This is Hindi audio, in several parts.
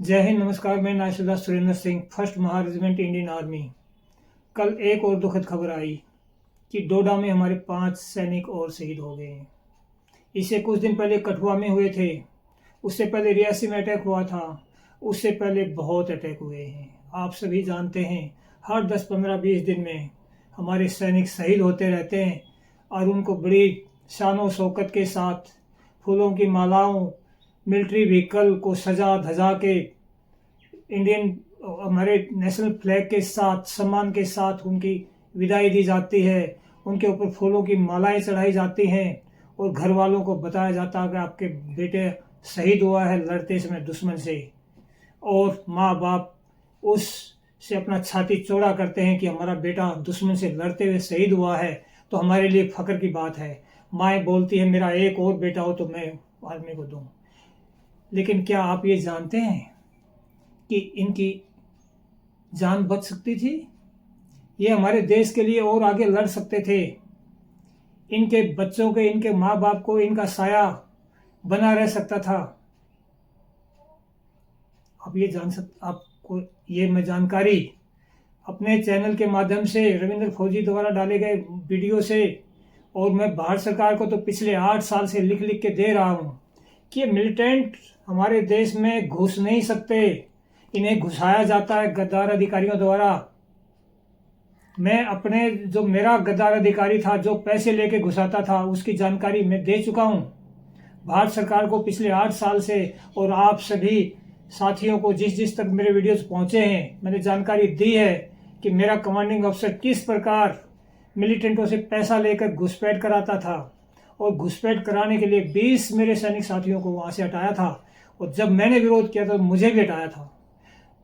जय हिंद, नमस्कार। मैं नायब सुरेंद्र सिंह, फर्स्ट महा रेजिमेंट इंडियन आर्मी। कल एक और दुखद खबर आई कि डोडा में हमारे 5 सैनिक और शहीद हो गए हैं। इससे कुछ दिन पहले कठुआ में हुए थे, उससे पहले रियासी में अटैक हुआ था, उससे पहले बहुत अटैक हुए हैं। आप सभी जानते हैं, हर 10, 15, 20 दिन में हमारे सैनिक शहीद होते रहते हैं और उनको बड़ी शान और शौकत के साथ फूलों की मालाओं, मिलिट्री व्हीकल को सजा धजा के, इंडियन हमारे नेशनल फ्लैग के साथ, सम्मान के साथ उनकी विदाई दी जाती है। उनके ऊपर फूलों की मालाएं चढ़ाई जाती हैं और घर वालों को बताया जाता है कि आपके बेटे शहीद हुआ है लड़ते समय दुश्मन से। और माँ बाप उस से अपना छाती चौड़ा करते हैं कि हमारा बेटा दुश्मन से लड़ते हुए शहीद हुआ है, तो हमारे लिए फख्र की बात है। माएँ बोलती है मेरा एक और बेटा हो तो मैं आर्मी को दूँ। लेकिन क्या आप ये जानते हैं कि इनकी जान बच सकती थी? ये हमारे देश के लिए और आगे लड़ सकते थे। इनके बच्चों के, इनके माँ बाप को इनका साया बना रह सकता था। आप ये जान आपको ये मैं जानकारी अपने चैनल के माध्यम से, रविंद्र फौजी द्वारा डाले गए वीडियो से, और मैं भारत सरकार को तो पिछले 8 साल से लिख लिख के दे रहा हूँ कि मिलिटेंट हमारे देश में घुस नहीं सकते। इन्हें घुसाया जाता है गद्दार अधिकारियों द्वारा। मैं अपने जो मेरा गद्दार अधिकारी था जो पैसे लेके घुसाता था, उसकी जानकारी मैं दे चुका हूँ भारत सरकार को पिछले 8 साल से। और आप सभी साथियों को जिस जिस तक मेरे वीडियोस पहुँचे हैं, मैंने जानकारी दी है कि मेरा कमांडिंग अफसर किस प्रकार मिलिटेंटों से पैसा लेकर घुसपैठ कराता था, और घुसपैठ कराने के लिए 20 मेरे सैनिक साथियों को वहाँ से हटाया था। और जब मैंने विरोध किया तो मुझे भी हटाया था।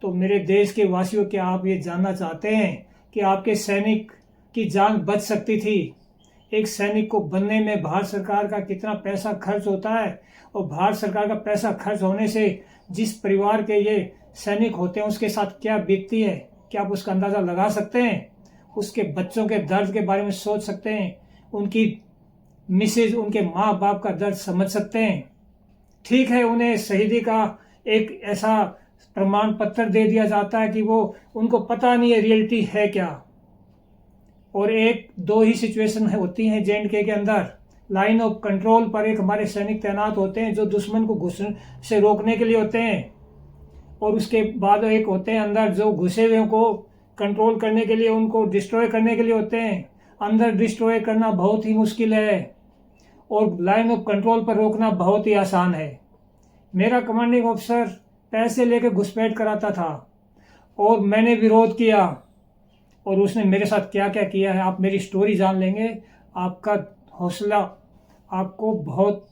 तो मेरे देश के वासियों, क्या आप ये जानना चाहते हैं कि आपके सैनिक की जान बच सकती थी? एक सैनिक को बनने में भारत सरकार का कितना पैसा खर्च होता है, और भारत सरकार का पैसा खर्च होने से जिस परिवार के ये सैनिक होते हैं उसके साथ क्या बीतती है, क्या आप उसका अंदाज़ा लगा सकते हैं? उसके बच्चों के दर्द के बारे में सोच सकते हैं? उनकी मिसेज, उनके माँ बाप का दर्द समझ सकते हैं? ठीक है, उन्हें शहीदी का एक ऐसा प्रमाण पत्र दे दिया जाता है कि वो, उनको पता नहीं है रियलिटी है क्या। और एक दो ही सिचुएशन होती हैं जे.एंड.के के अंदर। लाइन ऑफ कंट्रोल पर एक हमारे सैनिक तैनात होते हैं जो दुश्मन को घुसने से रोकने के लिए होते हैं, और उसके बाद एक होते हैं अंदर जो घुसे हुए को कंट्रोल करने के लिए, उनको डिस्ट्रॉय करने के लिए होते हैं। अंदर डिस्ट्रॉय करना बहुत ही मुश्किल है और लाइन ऑफ कंट्रोल पर रोकना बहुत ही आसान है। मेरा कमांडिंग ऑफिसर पैसे लेकर घुसपैठ कराता था और मैंने विरोध किया, और उसने मेरे साथ क्या क्या किया है आप मेरी स्टोरी जान लेंगे। आपका हौसला, आपको बहुत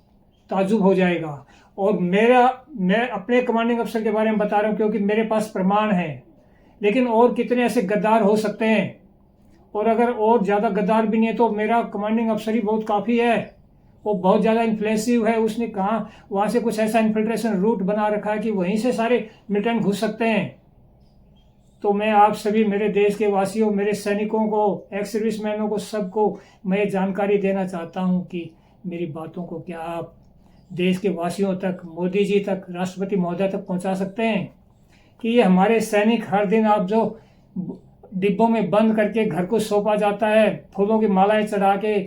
ताजुब हो जाएगा। और मैं अपने कमांडिंग अफसर के बारे में बता रहा हूँ क्योंकि मेरे पास प्रमाण है। लेकिन और कितने ऐसे गद्दार हो सकते हैं? और अगर और ज़्यादा गद्दार भी नहीं है तो मेरा कमांडिंग अफसर ही बहुत काफ़ी है। वो बहुत ज़्यादा इन्फ्लेसिव है। उसने कहा वहाँ से कुछ ऐसा इन्फिल्ट्रेशन रूट बना रखा है कि वहीं से सारे मिलिटेंट घुस सकते हैं। तो मैं आप सभी मेरे देश के वासियों, मेरे सैनिकों को, एक्स सर्विसमैनों को, सबको मैं जानकारी देना चाहता हूं कि मेरी बातों को क्या आप देश के वासियों तक, मोदी जी तक, राष्ट्रपति महोदय तक पहुंचा सकते हैं कि ये हमारे सैनिक हर दिन आप जो डिब्बों में बंद करके घर को सौंपा जाता है, फूलों की मालाएं चढ़ा के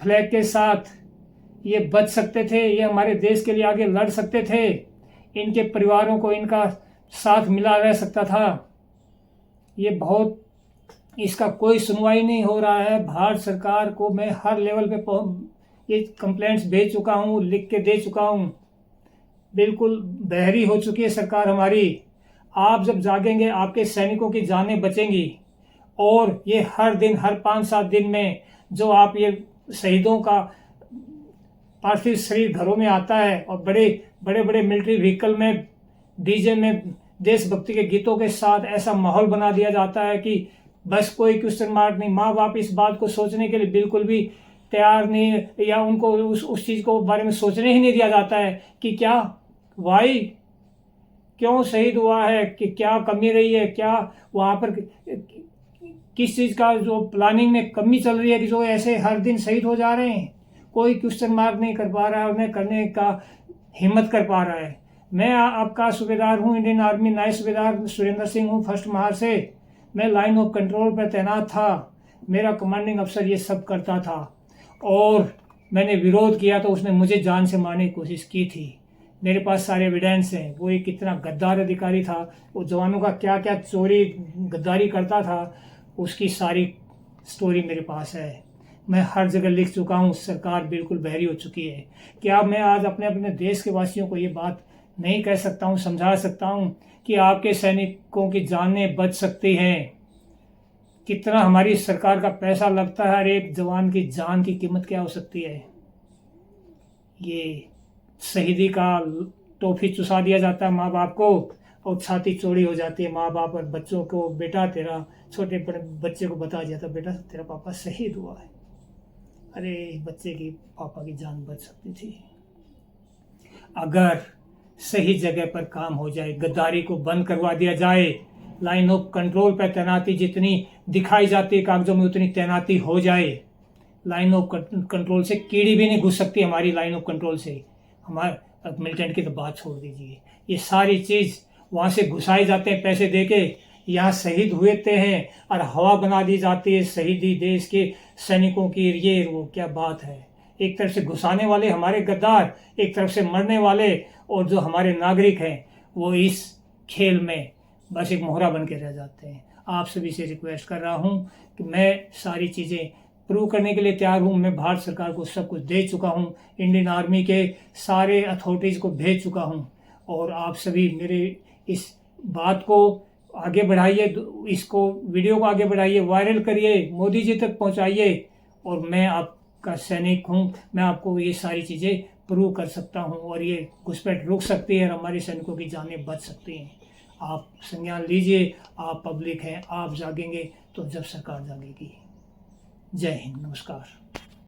फ्लैग के साथ, ये बच सकते थे, ये हमारे देश के लिए आगे लड़ सकते थे, इनके परिवारों को इनका साथ मिला रह सकता था। ये बहुत, इसका कोई सुनवाई नहीं हो रहा है। भारत सरकार को मैं हर लेवल पे ये कंप्लेंट्स भेज चुका हूँ, लिख के दे चुका हूँ। बिल्कुल बहरी हो चुकी है सरकार हमारी। आप जब जागेंगे आपके सैनिकों की जानें बचेंगी। और ये हर दिन, हर 5-7 दिन में जो आप ये शहीदों का पार्थिव शरीर घरों में आता है और बड़े बड़े मिलिट्री व्हीकल में, डीजे में देशभक्ति के गीतों के साथ ऐसा माहौल बना दिया जाता है कि बस कोई क्वेश्चन मार्क नहीं। माँ बाप इस बात को सोचने के लिए बिल्कुल भी तैयार नहीं, या उनको उस चीज़ को बारे में सोचने ही नहीं दिया जाता है कि क्या, वाई, क्यों शहीद हुआ है, कि क्या कमी रही है, क्या वहाँ पर किस चीज़ का जो प्लानिंग में कमी चल रही है कि जो ऐसे हर दिन शहीद हो जा रहे हैं। कोई क्वेश्चन मार्क नहीं कर पा रहा है, उन्हें करने का हिम्मत कर पा रहा है। मैं आपका सूबेदार हूँ, इंडियन आर्मी नायब सूबेदार सुरेंद्र सिंह हूँ, 1 महार से। मैं लाइन ऑफ कंट्रोल पर तैनात था। मेरा कमांडिंग अफसर ये सब करता था और मैंने विरोध किया तो उसने मुझे जान से मारने की कोशिश की थी। मेरे पास सारे एविडेंस हैं। वो एक कितना गद्दार अधिकारी था, वो जवानों का क्या क्या चोरी गद्दारी करता था, उसकी सारी स्टोरी मेरे पास है। मैं हर जगह लिख चुका हूँ। सरकार बिल्कुल बहरी हो चुकी है। क्या मैं आज अपने अपने देश के वासियों को ये बात नहीं कह सकता हूँ, समझा सकता हूँ कि आपके सैनिकों की जानें बच सकती हैं? कितना हमारी सरकार का पैसा लगता है, हर एक जवान की जान की कीमत क्या हो सकती है? ये शहीदी का टॉफी चुसा दिया जाता है माँ बाप को और छाती चौड़ी हो जाती है माँ बाप और बच्चों को। बेटा तेरा, छोटे बच्चे को बता दिया था, बेटा तेरा पापा शहीद हुआ है। अरे बच्चे की पापा की जान बच सकती थी अगर सही जगह पर काम हो जाए, गद्दारी को बंद करवा दिया जाए, लाइन ऑफ कंट्रोल पर तैनाती जितनी दिखाई जाती है कागजों में उतनी तैनाती हो जाए। लाइन ऑफ कंट्रोल से कीड़ी भी नहीं घुस सकती हमारी लाइन ऑफ कंट्रोल से। हमारे मिलिटेंट की तो बात छोड़ दीजिए, ये सारी चीज़ वहाँ से घुसाए जाते हैं पैसे देके, यहाँ शहीद हुए हैं और हवा बना दी जाती है शहीदी देश के सैनिकों की। ये वो क्या बात है? एक तरफ से घुसाने वाले हमारे गद्दार, एक तरफ से मरने वाले, और जो हमारे नागरिक हैं वो इस खेल में बस एक मोहरा बन के रह जाते हैं। आप सभी से रिक्वेस्ट कर रहा हूँ कि मैं सारी चीज़ें प्रूव करने के लिए तैयार हूँ। मैं भारत सरकार को सब कुछ दे चुका हूँ, इंडियन आर्मी के सारे अथॉरिटीज़ को भेज चुका हूँ, और आप सभी मेरे इस बात को आगे बढ़ाइए, इसको वीडियो को आगे बढ़ाइए, वायरल करिए, मोदी जी तक पहुँचाइए। और मैं आपका सैनिक हूँ, मैं आपको ये सारी चीज़ें प्रूव कर सकता हूँ और ये घुसपैठ रुक सकती है और हमारे सैनिकों की जानें बच सकती हैं। आप संज्ञान लीजिए, आप पब्लिक हैं, आप जागेंगे तो जब सरकार जागेगी। जय हिंद, नमस्कार।